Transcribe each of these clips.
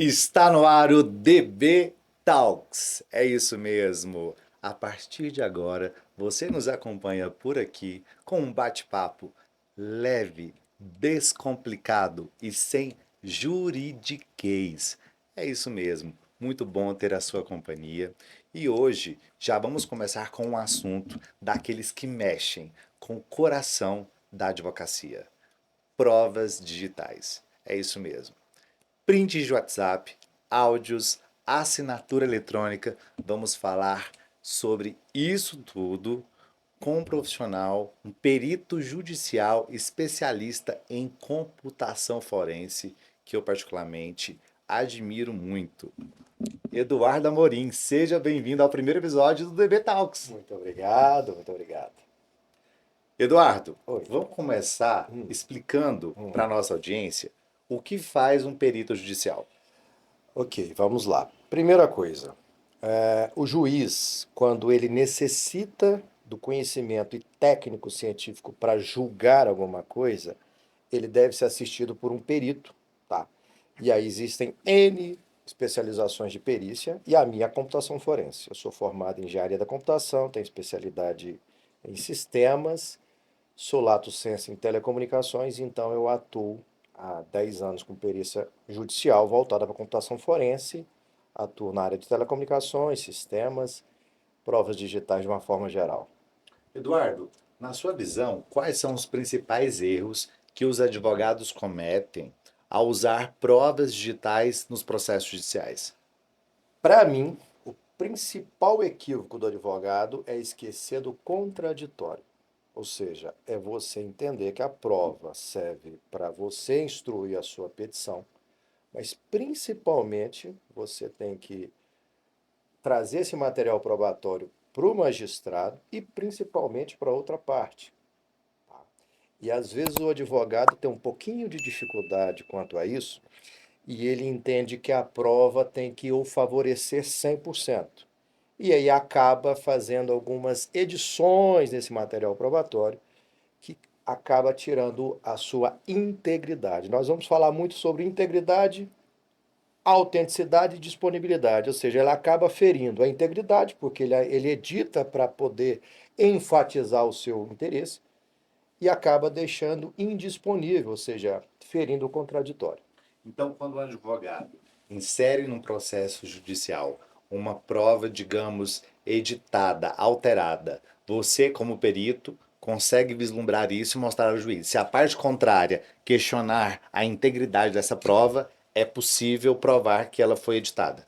Está no ar o DB Talks. É isso mesmo. A partir de agora, você nos acompanha por aqui com um bate-papo leve, descomplicado e sem juridiquês. É isso mesmo. Muito bom ter a sua companhia. E hoje já vamos começar com um assunto daqueles que mexem com o coração da advocacia: provas digitais. É isso mesmo. Prints de WhatsApp, áudios, assinatura eletrônica. Vamos falar sobre isso tudo com um profissional, um perito judicial especialista em computação forense, que eu particularmente admiro muito. Eduardo Amorim, seja bem-vindo ao primeiro episódio do DB Talks. Muito obrigado, muito obrigado. Eduardo, Oi. vamos começar Hum, explicando hum. para a nossa audiência o que faz um perito judicial. Ok, vamos lá. Primeira coisa, o juiz, quando ele necessita do conhecimento e técnico científico para julgar alguma coisa, ele deve ser assistido por um perito, tá? E aí existem N especializações de perícia e a minha é a computação forense. Eu sou formado em engenharia da computação, tenho especialidade em sistemas. Sou lato sensu em telecomunicações, então eu atuo há 10 anos com perícia judicial voltada para computação forense, atuo na área de telecomunicações, sistemas, provas digitais de uma forma geral. Eduardo, na sua visão, quais são os principais erros que os advogados cometem ao usar provas digitais nos processos judiciais? Para mim, o principal equívoco do advogado é esquecer do contraditório. Ou seja, é você entender que a prova serve para você instruir a sua petição, mas principalmente você tem que trazer esse material probatório para o magistrado e principalmente para outra parte. E às vezes o advogado tem um pouquinho de dificuldade quanto a isso e ele entende que a prova tem que o favorecer 100%. E aí acaba fazendo algumas edições desse material probatório que acaba tirando a sua integridade. Nós vamos falar muito sobre integridade, autenticidade e disponibilidade, ou seja, ela acaba ferindo a integridade, porque ele edita para poder enfatizar o seu interesse, e acaba deixando indisponível, ou seja, ferindo o contraditório. Então, quando um advogado insere num processo judicial uma prova, digamos, editada, alterada, você, como perito, consegue vislumbrar isso e mostrar ao juiz. Se a parte contrária questionar a integridade dessa prova, é possível provar que ela foi editada.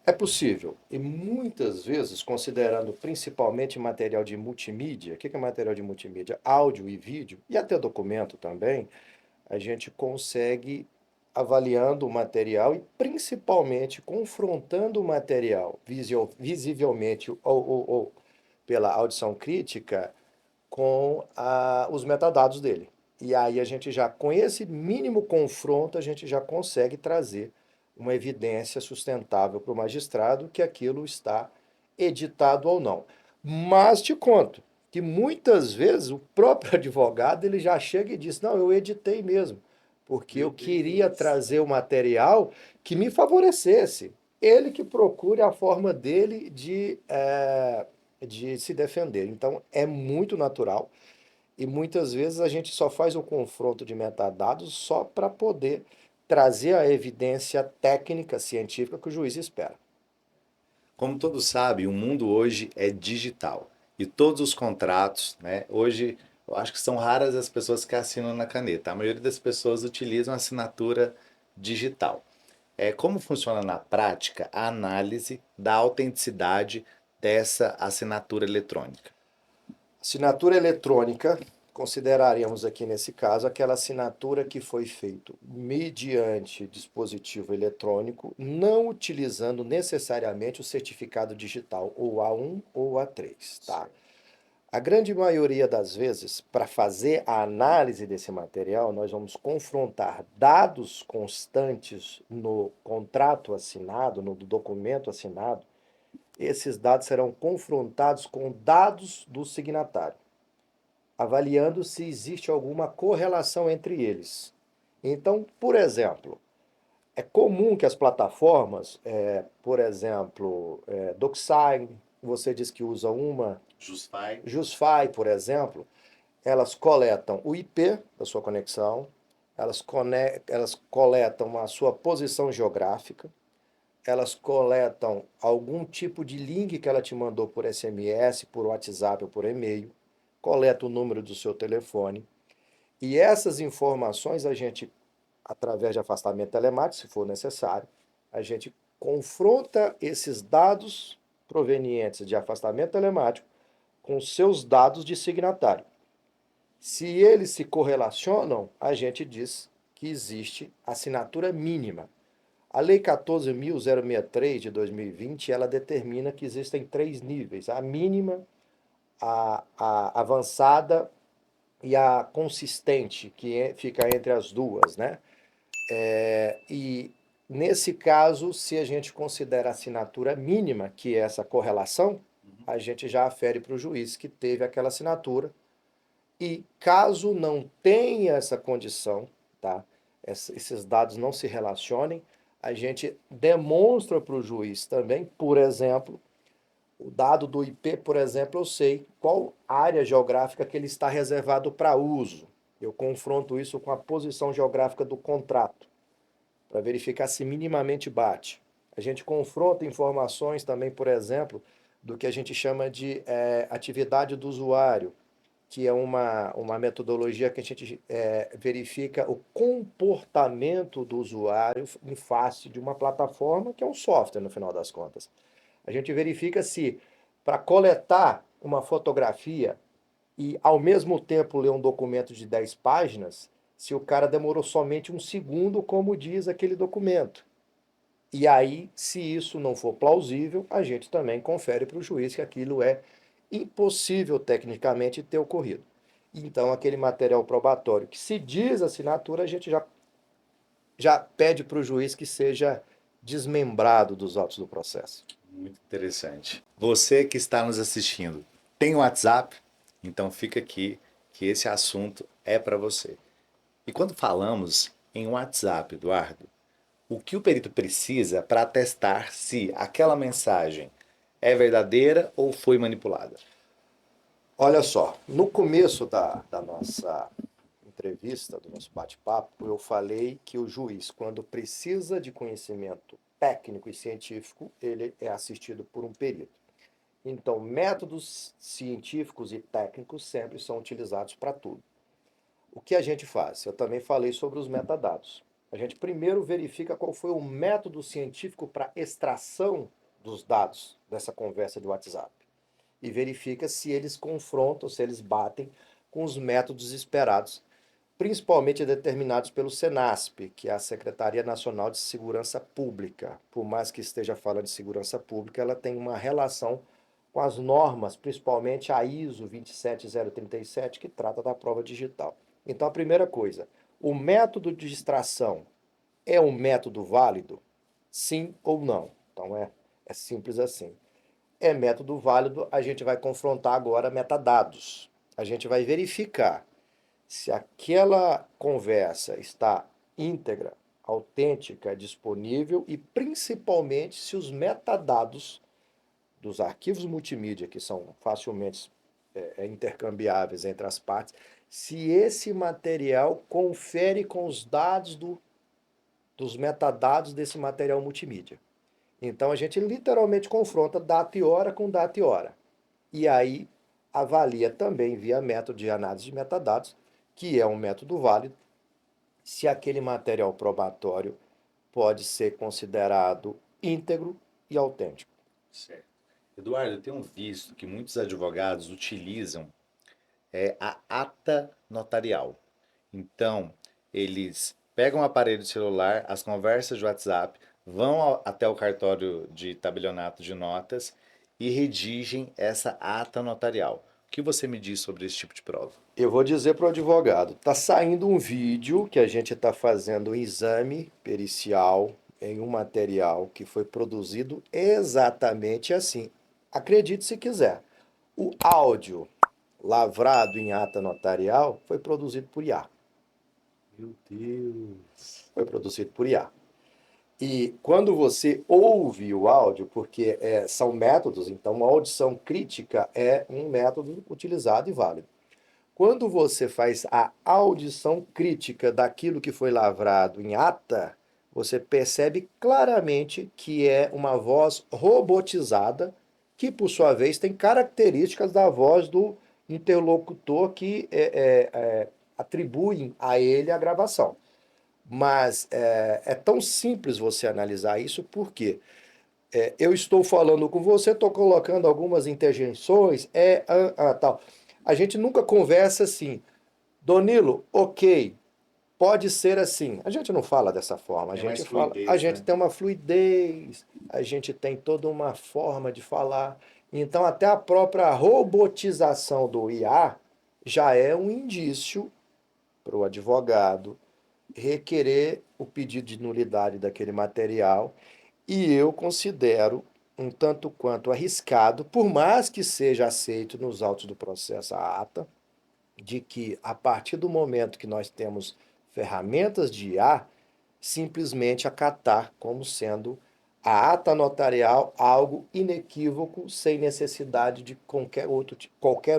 É possível, e muitas vezes, considerando principalmente material de multimídia, o que é material de multimídia? Áudio e vídeo, e até documento também, a gente consegue, avaliando o material e principalmente confrontando o material visivelmente ou pela audição crítica com os metadados dele. E aí a gente já, com esse mínimo confronto, a gente já consegue trazer uma evidência sustentável para o magistrado que aquilo está editado ou não. Mas te conto que muitas vezes o próprio advogado ele já chega e diz: não, eu editei mesmo, porque eu Meu queria Deus. trazer o material que me favorecesse. Ele que procure a forma dele de se defender. Então é muito natural e muitas vezes a gente só faz o confronto de metadados só para poder trazer a evidência técnica, científica que o juiz espera. Como todos sabem, o mundo hoje é digital e todos os contratos, né? Hoje eu acho que são raras as pessoas que assinam na caneta. A maioria das pessoas utilizam assinatura digital. Como funciona na prática a análise da autenticidade dessa assinatura eletrônica? Assinatura eletrônica, consideraríamos aqui nesse caso aquela assinatura que foi feita mediante dispositivo eletrônico, não utilizando necessariamente o certificado digital, ou A1 ou A3, tá? A grande maioria das vezes, para fazer a análise desse material, nós vamos confrontar dados constantes no contrato assinado, no documento assinado. Esses dados serão confrontados com dados do signatário, avaliando se existe alguma correlação entre eles. Então, por exemplo, É comum que as plataformas, por exemplo, DocSign, você diz que usa uma, Justify. Justify, por exemplo, elas coletam o IP da sua conexão, elas coletam a sua posição geográfica, elas coletam algum tipo de link que ela te mandou por SMS, por WhatsApp ou por e-mail, coleta o número do seu telefone, e essas informações a gente, através de afastamento telemático, se for necessário, a gente confronta esses dados provenientes de afastamento telemático com seus dados de signatário. Se eles se correlacionam, a gente diz que existe assinatura mínima. A Lei 14.063 de 2020, ela determina que existem três níveis: a mínima, a avançada e a consistente, que fica entre as duas, né? E nesse caso, se a gente considera a assinatura mínima, que é essa correlação, a gente já afere para o juiz que teve aquela assinatura. E caso não tenha essa condição, tá? Esses dados não se relacionem, a gente demonstra para o juiz também, por exemplo, o dado do IP, por exemplo, eu sei qual área geográfica que ele está reservado para uso. Eu confronto isso com a posição geográfica do contrato, para verificar se minimamente bate. A gente confronta informações também, por exemplo, do que a gente chama de atividade do usuário, que é uma metodologia que a gente verifica o comportamento do usuário em face de uma plataforma que é um software, no final das contas. A gente verifica se, para coletar uma fotografia e, ao mesmo tempo, ler um documento de 10 páginas, se o cara demorou somente um segundo, como diz aquele documento. E aí, se isso não for plausível, a gente também confere para o juiz que aquilo é impossível tecnicamente ter ocorrido. Então, aquele material probatório que se diz assinatura, a gente já pede para o juiz que seja desmembrado dos autos do processo. Muito interessante. Você que está nos assistindo, tem WhatsApp? Então fica aqui que esse assunto é para você. E quando falamos em WhatsApp, Eduardo, o que o perito precisa para atestar se aquela mensagem é verdadeira ou foi manipulada? Olha só, no começo da nossa entrevista, do nosso bate-papo, eu falei que o juiz, quando precisa de conhecimento técnico e científico, ele é assistido por um perito. Então, métodos científicos e técnicos sempre são utilizados para tudo. O que a gente faz? Eu também falei sobre os metadados. A gente primeiro verifica qual foi o método científico para extração dos dados dessa conversa de WhatsApp e verifica se eles confrontam, se eles batem com os métodos esperados, principalmente determinados pelo SENASP, que é a Secretaria Nacional de Segurança Pública. Por mais que esteja falando de segurança pública, ela tem uma relação com as normas, principalmente a ISO 27037, que trata da prova digital. Então, a primeira coisa, o método de extração é um método válido? Sim ou não? Então, é simples assim. É método válido, a gente vai confrontar agora metadados. A gente vai verificar se aquela conversa está íntegra, autêntica, disponível e principalmente se os metadados dos arquivos multimídia, que são facilmente intercambiáveis entre as partes, se esse material confere com os dados dos metadados desse material multimídia. Então a gente literalmente confronta data e hora com data e hora. E aí avalia também via método de análise de metadados, que é um método válido, se aquele material probatório pode ser considerado íntegro e autêntico. Certo. Eduardo, eu tenho visto que muitos advogados utilizam a ata notarial. Então, eles pegam o aparelho celular, as conversas de WhatsApp, vão até o cartório de tabelionato de notas e redigem essa ata notarial. O que você me diz sobre esse tipo de prova? Eu vou dizer para o advogado, está saindo um vídeo que a gente está fazendo um exame pericial em um material que foi produzido exatamente assim. Acredite se quiser. O áudio lavrado em ata notarial foi produzido por IA. Meu Deus. Foi produzido por IA. E quando você ouve o áudio, porque são métodos, então a audição crítica é um método utilizado e válido. Quando você faz a audição crítica daquilo que foi lavrado em ata, você percebe claramente que é uma voz robotizada, que por sua vez tem características da voz do interlocutor que atribuem a ele a gravação. Mas é tão simples você analisar isso, porque eu estou falando com você, estou colocando algumas interjeições, tal. A gente nunca conversa assim, Donilo, ok, pode ser assim. A gente não fala dessa forma, a Tem gente mais fala, a fluidez, gente né? tem uma fluidez, a gente tem toda uma forma de falar. Então, até a própria robotização do IA já é um indício para o advogado requerer o pedido de nulidade daquele material, e eu considero um tanto quanto arriscado, por mais que seja aceito nos autos do processo a ata, de que a partir do momento que nós temos ferramentas de IA, simplesmente acatar como sendo a ata notarial algo inequívoco, sem necessidade de qualquer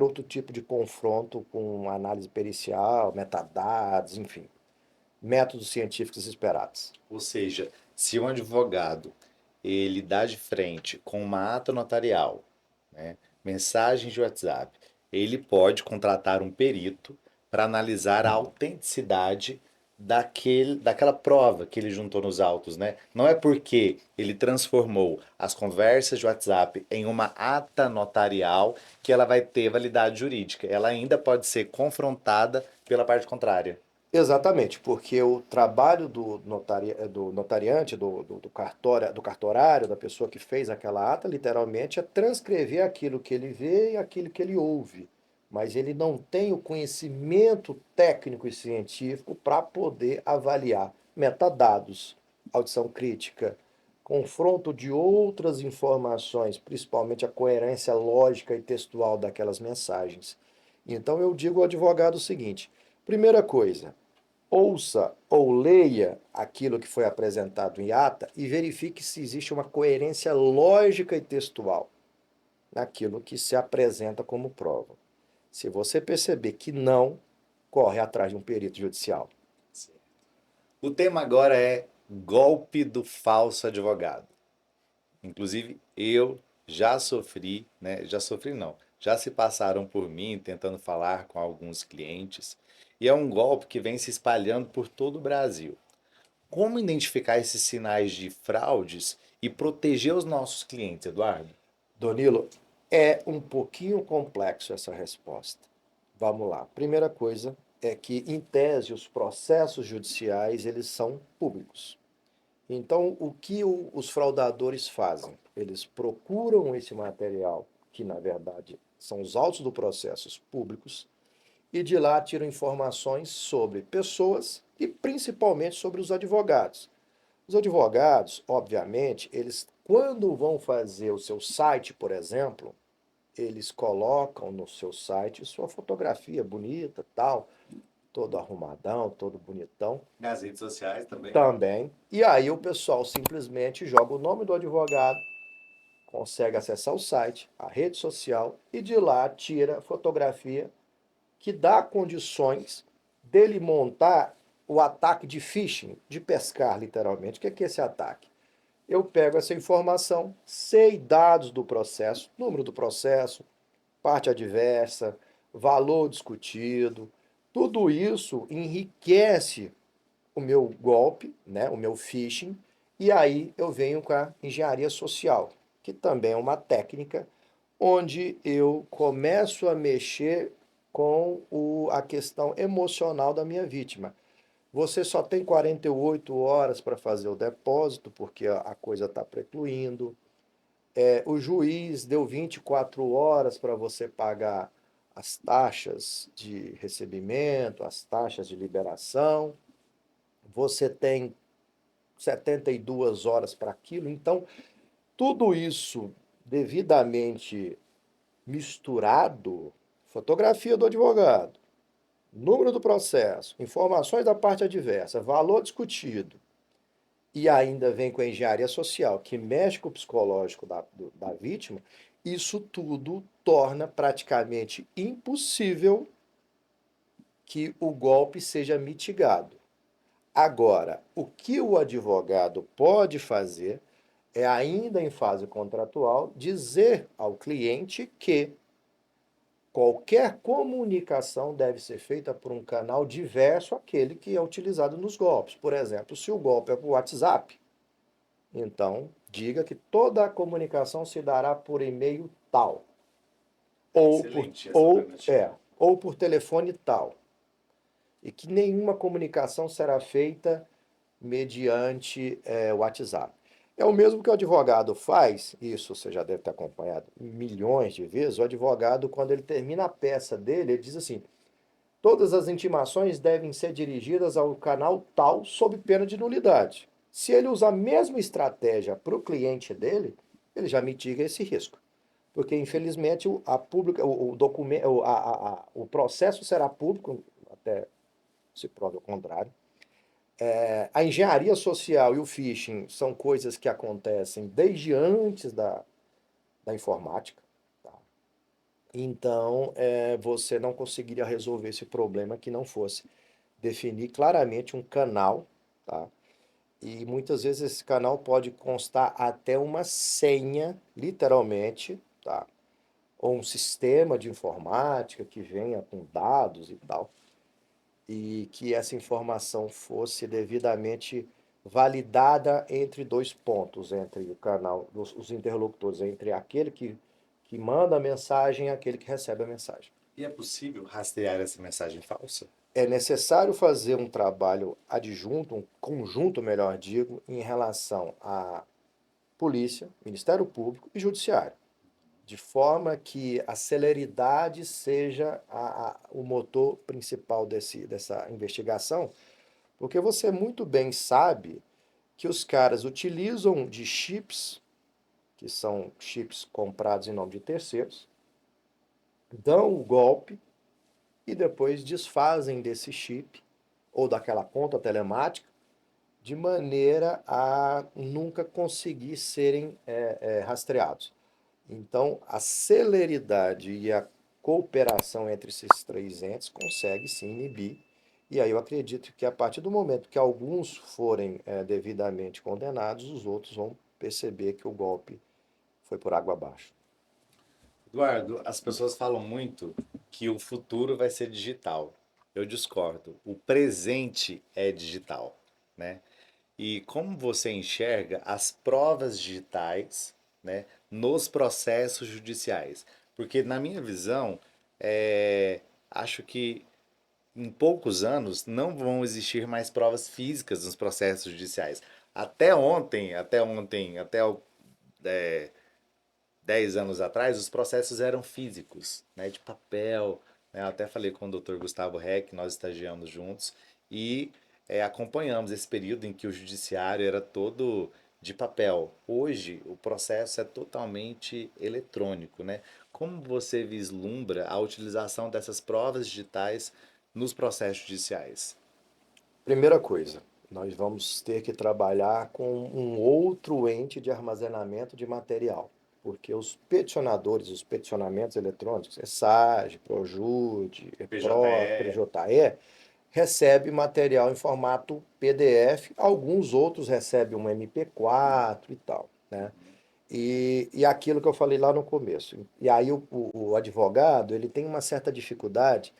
outro tipo de confronto com análise pericial, metadados, enfim, métodos científicos esperados. Ou seja, se um advogado ele dá de frente com uma ata notarial, né, mensagens de WhatsApp, ele pode contratar um perito para analisar a autenticidade daquela prova que ele juntou nos autos, né? Não é porque ele transformou as conversas de WhatsApp em uma ata notarial que ela vai ter validade jurídica. Ela ainda pode ser confrontada pela parte contrária. Exatamente, porque o trabalho do notariante, do cartorário, da pessoa que fez aquela ata, literalmente é transcrever aquilo que ele vê e aquilo que ele ouve. Mas ele não tem o conhecimento técnico e científico para poder avaliar metadados, audição crítica, confronto de outras informações, principalmente a coerência lógica e textual daquelas mensagens. Então eu digo ao advogado o seguinte: primeira coisa, ouça ou leia aquilo que foi apresentado em ata e verifique se existe uma coerência lógica e textual naquilo que se apresenta como prova. Se você perceber que não, corre atrás de um perito judicial. O tema agora é golpe do falso advogado. Inclusive, eu já sofri, né? Já sofri não. Já se passaram por mim tentando falar com alguns clientes. E é um golpe que vem se espalhando por todo o Brasil. Como identificar esses sinais de fraudes e proteger os nossos clientes, Eduardo? Donilo, é um pouquinho complexo essa resposta. Vamos lá. Primeira coisa é que, em tese, os processos judiciais eles são públicos. Então, o que os fraudadores fazem? Eles procuram esse material, que na verdade são os autos do processos públicos, e de lá tiram informações sobre pessoas e principalmente sobre os advogados. Os advogados, obviamente, eles, quando vão fazer o seu site, por exemplo, eles colocam no seu site sua fotografia bonita, tal, todo arrumadão, todo bonitão, Nas redes sociais também. também. E aí o pessoal simplesmente joga o nome do advogado, consegue acessar o site, a rede social e de lá tira fotografia que dá condições dele montar o ataque de phishing, de pescar literalmente. O que é esse ataque? Eu pego essa informação, sei dados do processo, número do processo, parte adversa, valor discutido, tudo isso enriquece o meu golpe, né, o meu phishing, e aí eu venho com a engenharia social, que também é uma técnica onde eu começo a mexer com a questão emocional da minha vítima. Você só tem 48 horas para fazer o depósito, porque a coisa está precluindo. O juiz deu 24 horas para você pagar as taxas de recebimento, as taxas de liberação. Você tem 72 horas para aquilo. Então, tudo isso devidamente misturado, fotografia do advogado, número do processo, informações da parte adversa, valor discutido e ainda vem com a engenharia social, que mexe com o psicológico da vítima, isso tudo torna praticamente impossível que o golpe seja mitigado. Agora, o que o advogado pode fazer é, ainda em fase contratual, dizer ao cliente que qualquer comunicação deve ser feita por um canal diverso àquele que é utilizado nos golpes. Por exemplo, se o golpe é por WhatsApp, então diga que toda a comunicação se dará por e-mail tal, ou por, Excelente essa ou, alternativa. é, ou por telefone tal, e que nenhuma comunicação será feita mediante WhatsApp. É o mesmo que o advogado faz, isso você já deve ter acompanhado milhões de vezes. O advogado, quando ele termina a peça dele, ele diz assim: todas as intimações devem ser dirigidas ao canal tal, sob pena de nulidade. Se ele usar a mesma estratégia para o cliente dele, ele já mitiga esse risco. Porque, infelizmente, o documento, o processo será público, até se prove o contrário. A engenharia social e o phishing são coisas que acontecem desde antes da informática. Tá? Então, você não conseguiria resolver esse problema que não fosse definir claramente um canal, tá? E muitas vezes esse canal pode constar até uma senha, literalmente, tá? Ou um sistema de informática que venha com dados e tal, e que essa informação fosse devidamente validada entre dois pontos, entre o canal, os interlocutores, entre aquele que manda a mensagem e aquele que recebe a mensagem. E é possível rastrear essa mensagem falsa? É necessário fazer um trabalho adjunto, um conjunto, melhor digo, em relação à polícia, Ministério Público e Judiciário, de forma que a celeridade seja o motor principal dessa investigação, porque você muito bem sabe que os caras utilizam de chips, que são chips comprados em nome de terceiros, dão o golpe e depois desfazem desse chip ou daquela conta telemática de maneira a nunca conseguir serem rastreados. Então, a celeridade e a cooperação entre esses três entes consegue sim inibir. E aí eu acredito que a partir do momento que alguns forem devidamente condenados, os outros vão perceber que o golpe foi por água abaixo. Eduardo, as pessoas falam muito que o futuro vai ser digital. Eu discordo. O presente é digital, né? E como você enxerga as provas digitais, né, nos processos judiciais? Porque na minha visão, acho que em poucos anos não vão existir mais provas físicas nos processos judiciais. Até 10 anos atrás, os processos eram físicos, né, de papel. Né? Eu até falei com o Dr. Gustavo Reck, nós estagiamos juntos e acompanhamos esse período em que o judiciário era todo de papel. Hoje, o processo é totalmente eletrônico, né? Como você vislumbra a utilização dessas provas digitais nos processos judiciais? Primeira coisa, nós vamos ter que trabalhar com um outro ente de armazenamento de material, porque os peticionadores, os peticionamentos eletrônicos, ESAGE, Projude, EPRO, PJE. PJE, recebe material em formato PDF, alguns outros recebem um MP4 e tal, né? E aquilo que eu falei lá no começo. E aí o advogado, ele tem uma certa dificuldade,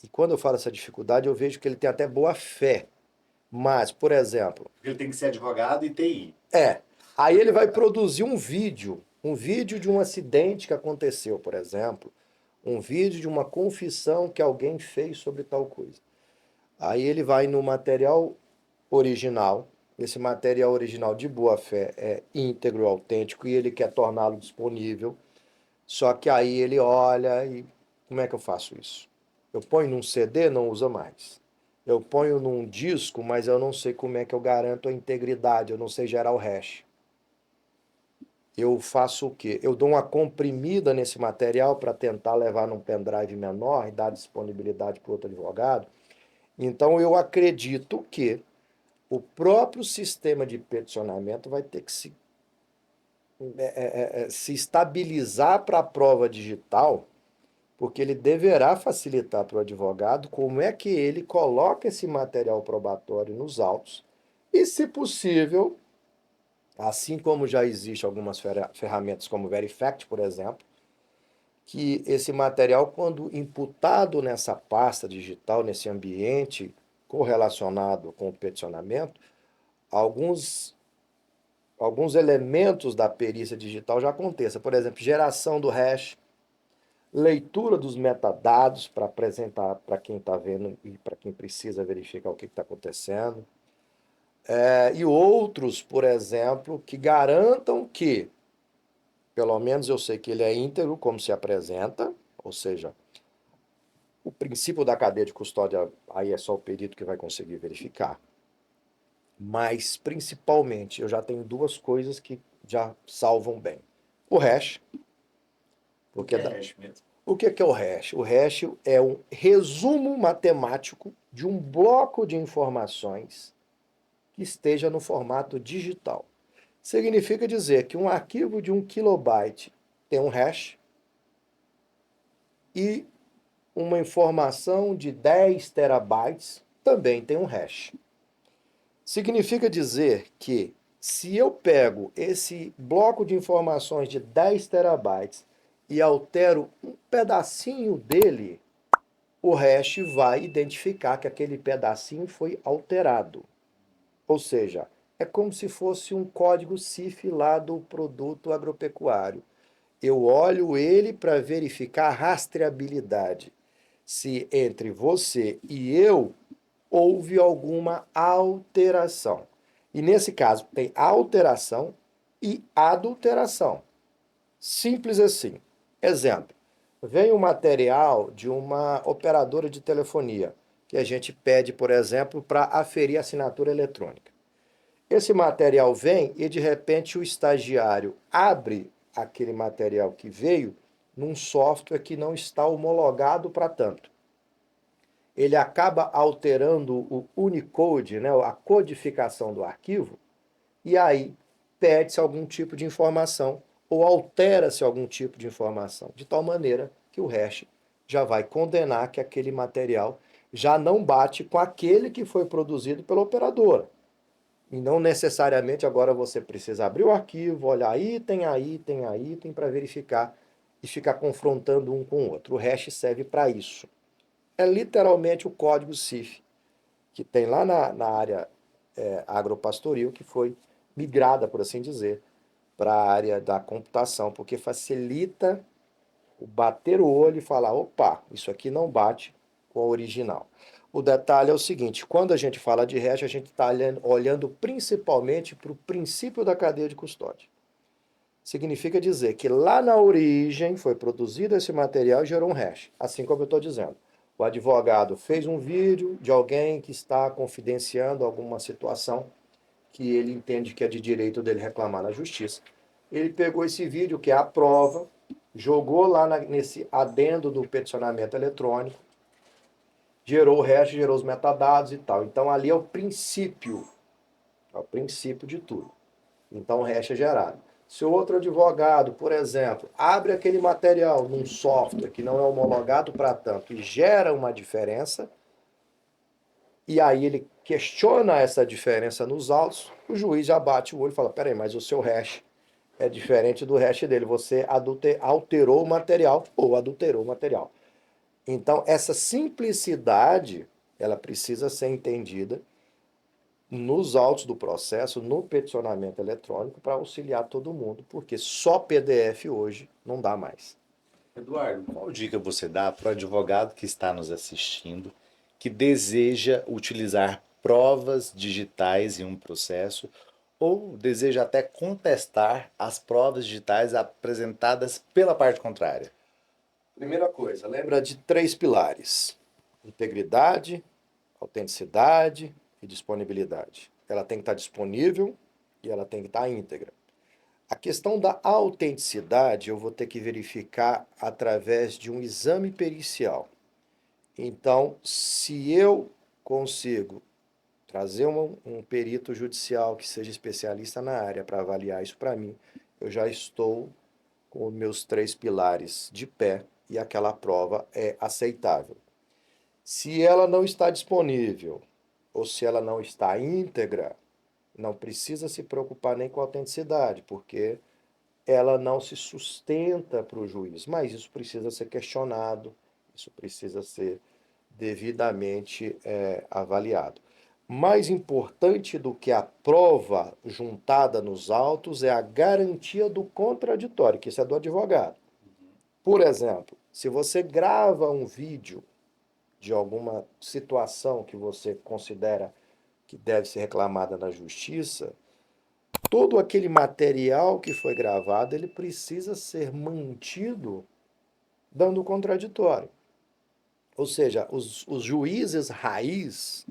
e quando eu falo essa dificuldade, eu vejo que ele tem até boa fé. Mas, por exemplo, Ele tem que ser advogado e TI. aí ele vai produzir um vídeo de um acidente que aconteceu, por exemplo, um vídeo de uma confissão que alguém fez sobre tal coisa. Aí ele vai no material original, esse material original de boa fé é íntegro, autêntico e ele quer torná-lo disponível. Só que aí ele olha e como é que eu faço isso? Eu ponho num CD, não usa mais. Eu ponho num disco, mas eu não sei como é que eu garanto a integridade, eu não sei gerar o hash. Eu faço o quê? Eu dou uma comprimida nesse material para tentar levar num pendrive menor e dar disponibilidade para outro advogado. Então eu acredito que o próprio sistema de peticionamento vai ter que se estabilizar para a prova digital, porque ele deverá facilitar para o advogado como é que ele coloca esse material probatório nos autos e, se possível, assim como já existem algumas ferramentas como o Verifact, por exemplo, que esse material, quando imputado nessa pasta digital, nesse ambiente correlacionado com o peticionamento, alguns, alguns elementos da perícia digital já aconteçam. Por exemplo, geração do hash, leitura dos metadados para apresentar para quem está vendo e para quem precisa verificar o que está acontecendo. E outros, por exemplo, que garantam que, pelo menos eu sei que ele é íntegro, como se apresenta, ou seja, o princípio da cadeia de custódia, aí é só o perito que vai conseguir verificar. Mas, principalmente, eu já tenho duas coisas que já salvam bem. O hash, O que porque é hash mesmo? o que é o hash? O hash é um resumo matemático de um bloco de informações que esteja no formato digital. Significa dizer que um arquivo de 1 KB tem um hash e uma informação de 10 terabytes também tem um hash. Significa dizer que se eu pego esse bloco de informações de 10 terabytes e altero um pedacinho dele, o hash vai identificar que aquele pedacinho foi alterado. Ou seja, é como se fosse um código CIF lá do produto agropecuário. Eu olho ele para verificar a rastreabilidade. Se entre você e eu houve alguma alteração. E nesse caso, tem alteração e adulteração. Simples assim. Exemplo: vem um material de uma operadora de telefonia, que a gente pede, por exemplo, para aferir assinatura eletrônica. Esse material vem e, de repente, o estagiário abre aquele material que veio num software que não está homologado para tanto. Ele acaba alterando o Unicode, né, a codificação do arquivo, e aí pede-se algum tipo de informação ou altera-se algum tipo de informação, de tal maneira que o hash já vai condenar que aquele material já não bate com aquele que foi produzido pela operadora. E não necessariamente agora você precisa abrir o arquivo, olhar item a item para verificar e ficar confrontando um com o outro. O hash serve para isso. É literalmente o código CIF, que tem lá na área agropastoril, que foi migrada, por assim dizer, para a área da computação, porque facilita o bater o olho e falar: opa, isso aqui não bate com o original. O detalhe é o seguinte: quando a gente fala de hash, a gente está olhando principalmente para o princípio da cadeia de custódia. Significa dizer que lá na origem foi produzido esse material e gerou um hash, assim como eu estou dizendo. O advogado fez um vídeo de alguém que está confidenciando alguma situação que ele entende que é de direito dele reclamar na justiça. Ele pegou esse vídeo, que é a prova, jogou lá nesse adendo do peticionamento eletrônico, gerou o hash, gerou os metadados e tal. Então ali é o princípio de tudo. Então o hash é gerado. Se outro advogado, por exemplo, abre aquele material num software que não é homologado para tanto e gera uma diferença, e aí ele questiona essa diferença nos autos, o juiz já bate o olho e fala: peraí, mas o seu hash é diferente do hash dele, você alterou o material ou adulterou o material. Então, essa simplicidade, ela precisa ser entendida nos autos do processo, no peticionamento eletrônico, para auxiliar todo mundo, porque só PDF hoje não dá mais. Eduardo, qual dica você dá para o advogado que está nos assistindo, que deseja utilizar provas digitais em um processo ou deseja até contestar as provas digitais apresentadas pela parte contrária? Primeira coisa, lembra de 3 pilares: integridade, autenticidade e disponibilidade. Ela tem que estar disponível e ela tem que estar íntegra. A questão da autenticidade eu vou ter que verificar através de um exame pericial. Então, se eu consigo trazer um perito judicial que seja especialista na área para avaliar isso para mim, eu já estou com os meus 3 pilares de pé e aquela prova é aceitável. Se ela não está disponível ou se ela não está íntegra, não precisa se preocupar nem com a autenticidade, porque ela não se sustenta para o juiz, mas isso precisa ser questionado, isso precisa ser devidamente avaliado. Mais importante do que a prova juntada nos autos é a garantia do contraditório, que isso é do advogado. Por exemplo, se você grava um vídeo de alguma situação que você considera que deve ser reclamada na justiça, todo aquele material que foi gravado, ele precisa ser mantido dando contraditório. Ou seja, os juízes raiz,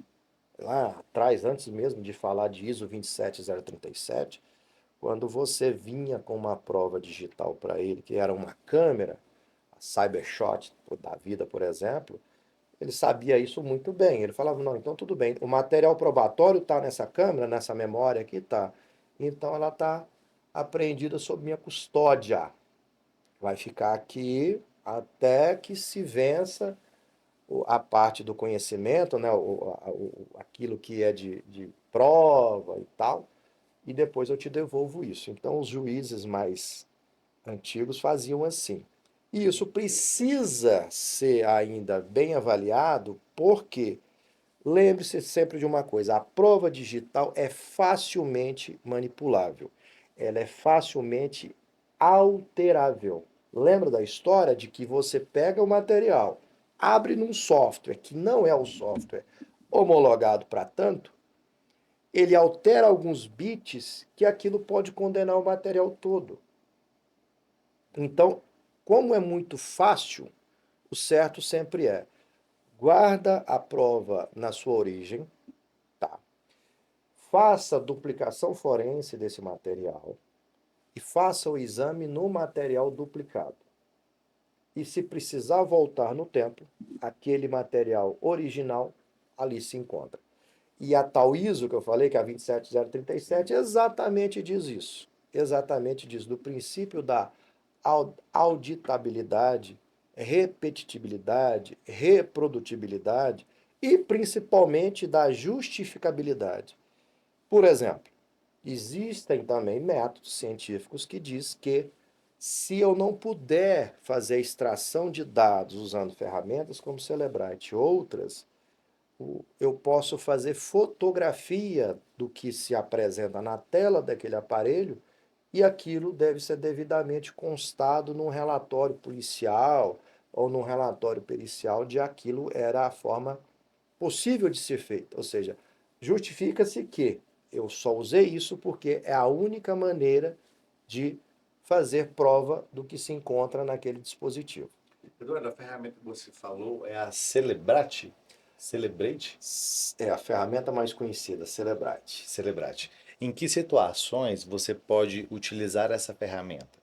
lá atrás, antes mesmo de falar de ISO 27037, quando você vinha com uma prova digital para ele, que era uma câmera, a Cybershot da vida, por exemplo, ele sabia isso muito bem. Ele falava, não, então tudo bem, o material probatório está nessa câmera, nessa memória aqui, está. Então ela está apreendida sob minha custódia. Vai ficar aqui até que se vença a parte do conhecimento, né, aquilo que é de prova e tal, e depois eu te devolvo isso. Então, os juízes mais antigos faziam assim. E isso precisa ser ainda bem avaliado, porque lembre-se sempre de uma coisa: a prova digital é facilmente manipulável, ela é facilmente alterável. Lembra da história de que você pega o material, abre num software que não é o software homologado para tanto, ele altera alguns bits que aquilo pode condenar o material todo. Então, como é muito fácil, o certo sempre é: guarda a prova na sua origem, tá? Faça duplicação forense desse material e faça o exame no material duplicado. E se precisar voltar no tempo, aquele material original ali se encontra. E a tal ISO que eu falei, que é a 27037, exatamente diz isso. Exatamente diz do princípio da auditabilidade, repetitibilidade, reprodutibilidade e principalmente da justificabilidade. Por exemplo, existem também métodos científicos que diz que se eu não puder fazer a extração de dados usando ferramentas como Cellebrite e outras, eu posso fazer fotografia do que se apresenta na tela daquele aparelho e aquilo deve ser devidamente constado num relatório policial ou num relatório pericial de aquilo era a forma possível de ser feita. Ou seja, justifica-se que eu só usei isso porque é a única maneira de fazer prova do que se encontra naquele dispositivo. Eduardo, a ferramenta que você falou é a Celebrate? Celebrate? É a ferramenta mais conhecida, Cellebrite. Celebrate. Em que situações você pode utilizar essa ferramenta?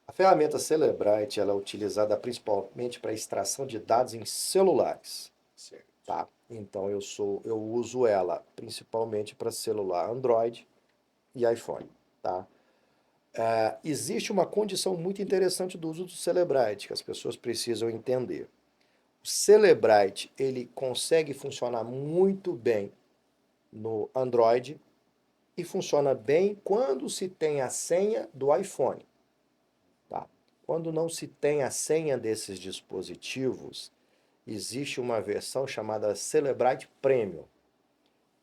A ferramenta Cellebrite ela é utilizada principalmente para extração de dados em celulares. Certo. Tá? Então eu uso ela principalmente para celular Android e iPhone. Tá? Existe uma condição muito interessante do uso do Cellebrite que as pessoas precisam entender. O Cellebrite ele consegue funcionar muito bem no Android e funciona bem quando se tem a senha do iPhone. Tá? Quando não se tem a senha desses dispositivos, existe uma versão chamada Cellebrite Premium,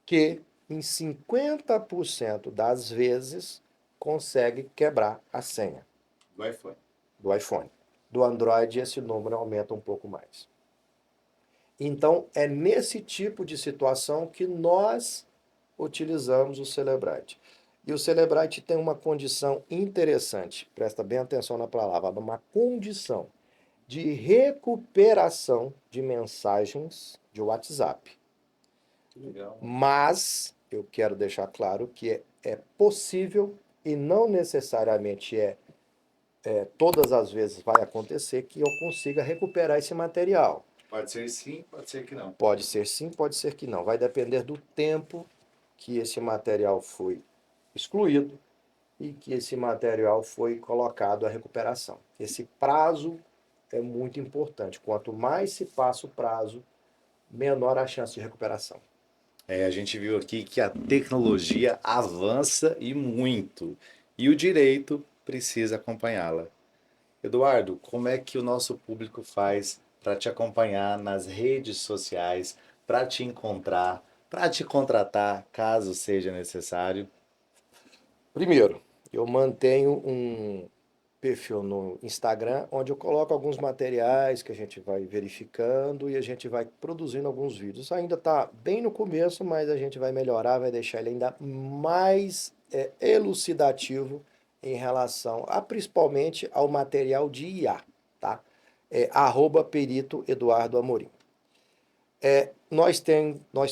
que em 50% das vezes consegue quebrar a senha Do iPhone. do iPhone. Do Android esse número aumenta um pouco mais. Então é nesse tipo de situação que nós utilizamos o Cellebrite. E o Cellebrite tem uma condição interessante, presta bem atenção na palavra, uma condição de recuperação de mensagens de WhatsApp. Legal. Mas eu quero deixar claro que é possível e não necessariamente todas as vezes vai acontecer que eu consiga recuperar esse material. Pode ser sim, pode ser que não. Pode ser sim, pode ser que não. Vai depender do tempo que esse material foi excluído e que esse material foi colocado à recuperação. Esse prazo é muito importante. Quanto mais se passa o prazo, menor a chance de recuperação. A gente viu aqui que a tecnologia avança e muito, e o direito precisa acompanhá-la. Eduardo, como é que o nosso público faz para te acompanhar nas redes sociais, para te encontrar, para te contratar, caso seja necessário? Primeiro, eu mantenho um perfil no Instagram onde eu coloco alguns materiais que a gente vai verificando e a gente vai produzindo alguns vídeos. Ainda está bem no começo, mas a gente vai melhorar, vai deixar ele ainda mais elucidativo em relação a principalmente ao material de IA, tá? @perito Eduardo Amorim. Nós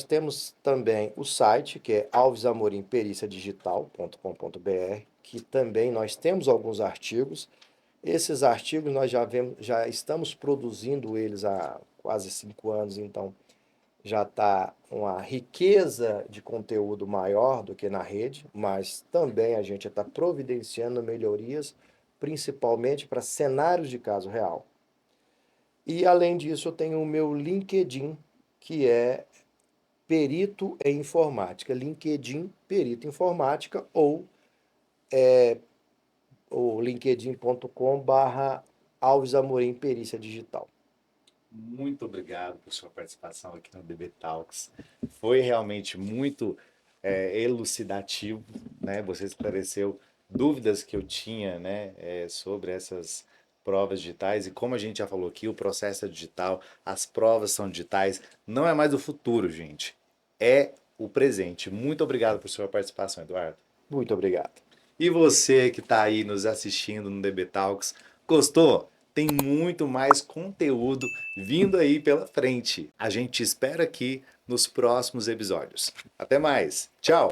temos também o site, que é alvesamorimpericia-digital.com.br, que também nós temos alguns artigos. Esses artigos nós já estamos produzindo eles há quase 5 anos, então já está uma riqueza de conteúdo maior do que na rede, mas também a gente está providenciando melhorias, principalmente para cenários de caso real. E além disso, eu tenho o meu LinkedIn, que é Perito em Informática, LinkedIn Perito Informática ou o linkedin.com/barra Alves Amorim Perícia Digital. Muito obrigado por sua participação aqui no DB Talks. Foi realmente muito elucidativo, né? Você esclareceu dúvidas que eu tinha, né, sobre essas provas digitais e como a gente já falou aqui, o processo é digital, as provas são digitais, não é mais o futuro, gente, é o presente. Muito obrigado por sua participação, Eduardo. Muito obrigado. E você que está aí nos assistindo no DB Talks, gostou? Tem muito mais conteúdo vindo aí pela frente. A gente espera aqui nos próximos episódios. Até mais. Tchau!